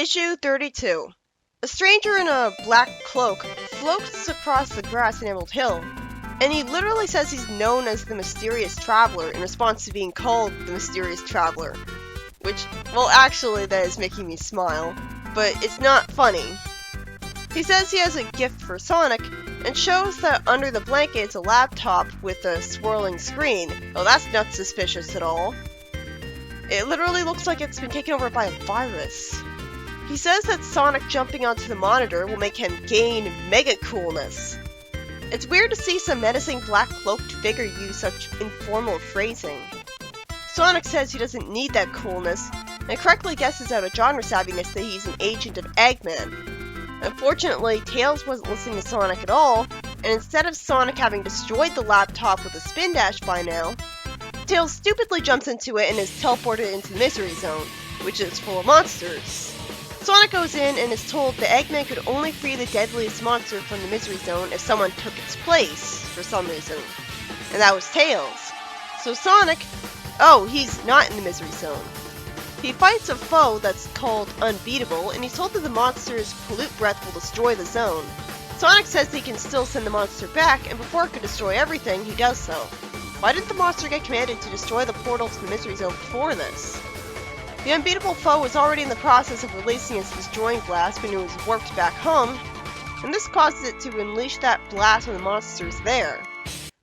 Issue 32. A stranger in a black cloak floats across the grass in Emerald Hill, and he literally says he's known as the Mysterious Traveler in response to being called the Mysterious Traveler. Which, well, actually, that is making me smile, but it's not funny. He says he has a gift for Sonic, and shows that under the blanket is a laptop with a swirling screen. Oh, that's not suspicious at all. It literally looks like it's been taken over by a virus. He says that Sonic jumping onto the monitor will make him gain mega coolness. It's weird to see some menacing black cloaked figure use such informal phrasing. Sonic says he doesn't need that coolness, and correctly guesses out of genre savviness that he's an agent of Eggman. Unfortunately, Tails wasn't listening to Sonic at all, and instead of Sonic having destroyed the laptop with a spin dash by now, Tails stupidly jumps into it and is teleported into the Misery Zone, which is full of monsters. Sonic goes in and is told that Eggman could only free the deadliest monster from the Misery Zone if someone took its place, for some reason. And that was Tails. So Sonic, he's not in the Misery Zone. He fights a foe that's called Unbeatable, and he's told that the monster's pollute breath will destroy the zone. Sonic says he can still send the monster back, and before it could destroy everything, he does so. Why didn't the monster get commanded to destroy the portal to the Misery Zone before this? The unbeatable foe was already in the process of releasing its destroying blast when it was warped back home, and this causes it to unleash that blast on the monsters there.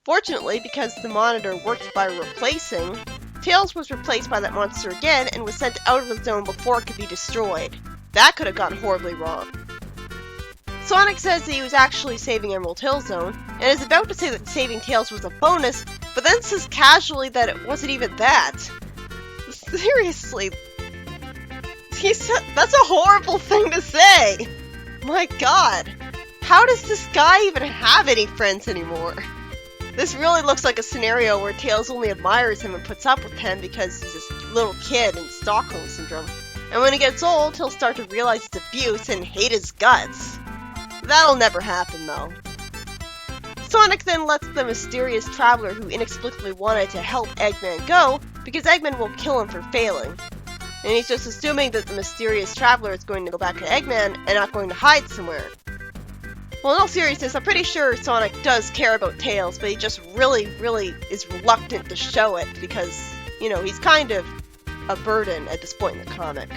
Fortunately, because the monitor worked by replacing, Tails was replaced by that monster again and was sent out of the zone before it could be destroyed. That could have gone horribly wrong. Sonic says that he was actually saving Emerald Hill Zone, and is about to say that saving Tails was a bonus, but then says casually that it wasn't even that. Seriously. That's a horrible thing to say! My god. How does this guy even have any friends anymore? This really looks like a scenario where Tails only admires him and puts up with him because he's this little kid in Stockholm Syndrome. And when he gets old, he'll start to realize his abuse and hate his guts. That'll never happen, though. Sonic then lets the mysterious traveler who inexplicably wanted to help Eggman go, because Eggman will kill him for failing. And he's just assuming that the mysterious traveler is going to go back to Eggman and not going to hide somewhere. Well, in all seriousness, I'm pretty sure Sonic does care about Tails, but he just really is reluctant to show it because, he's kind of a burden at this point in the comic.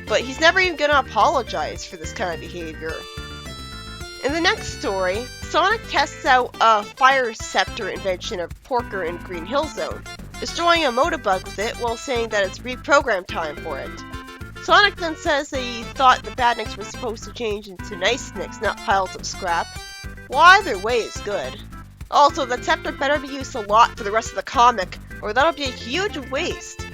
But he's never even gonna apologize for this kind of behavior. In the next story, Sonic tests out a fire scepter invention of Porker in Green Hill Zone, destroying a Motobug with it while saying that it's reprogram time for it. Sonic then says that he thought the Badniks were supposed to change into nice Nicks, not piles of scrap. Well, either way is good. Also, that scepter better be used a lot for the rest of the comic, or that'll be a huge waste.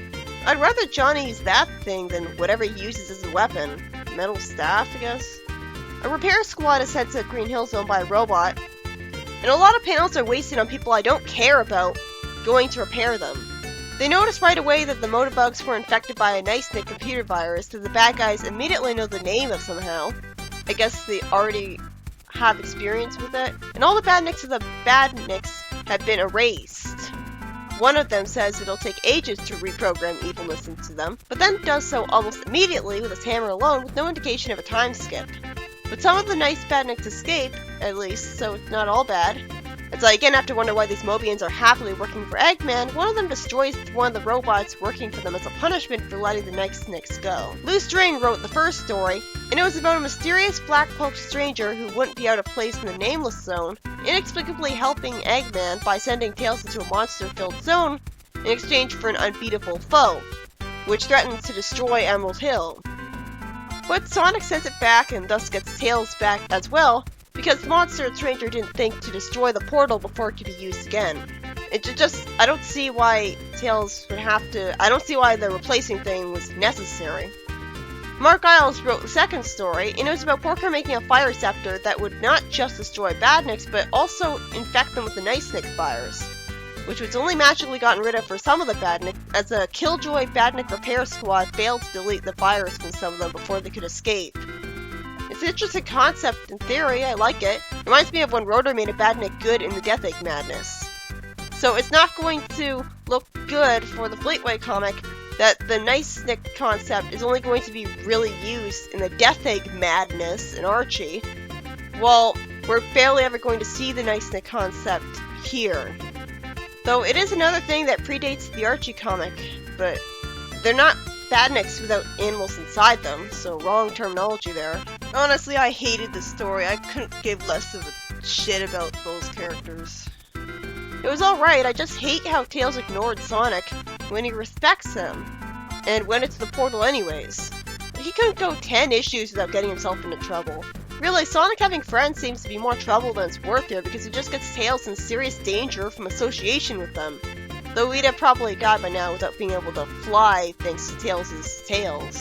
I'd rather Johnny use that thing than whatever he uses as a weapon. Metal staff, I guess? A repair squad is sent to Green Hill Zone by a robot, and a lot of panels are wasted on people I don't care about going to repair them. They notice right away that the Motobugs were infected by a Nice Nick computer virus that the bad guys immediately know the name of somehow. I guess they already have experience with it. And all the Badniks of the Badniks have been erased. One of them says it'll take ages to reprogram evilness into them, but then does so almost immediately with his hammer alone with no indication of a time skip. But some of the nice Badniks escape, at least, so it's not all bad. As I again have to wonder why these Mobians are happily working for Eggman, one of them destroys one of the robots working for them as a punishment for letting the Nice Nicks go. Lou String wrote the first story, and it was about a mysterious black-cloaked stranger who wouldn't be out of place in the Nameless Zone, inexplicably helping Eggman by sending Tails into a monster-filled zone in exchange for an unbeatable foe, which threatens to destroy Emerald Hill. But Sonic sends it back and thus gets Tails back as well, because the monster stranger didn't think to destroy the portal before it could be used again. I don't see why Tails would have to, I don't see why the replacing thing was necessary. Mark Isles wrote the second story, and it was about Porker making a fire scepter that would not just destroy Badniks, but also infect them with the Nice Nick virus, which was only magically gotten rid of for some of the Badniks, as a Killjoy Badnik repair squad failed to delete the virus from some of them before they could escape. It's an interesting concept in theory, I like it. Reminds me of when Rotor made a Badnik good in the Death Egg Madness. So it's not going to look good for the Fleetway comic, that the Nice Nick concept is only going to be really used in the Death Egg madness in Archie. Well, we're barely ever going to see the Nice Nick concept here. Though it is another thing that predates the Archie comic, but they're not badniks without animals inside them, so wrong terminology there. Honestly, I hated the story. I couldn't give less of a shit about those characters. It was alright, I just hate how Tails ignored Sonic when he respects him, and went into the portal anyways. He couldn't go 10 issues without getting himself into trouble. Really, Sonic having friends seems to be more trouble than it's worth here because it just gets Tails in serious danger from association with them. Though we'd have probably died by now without being able to fly thanks to Tails' tails.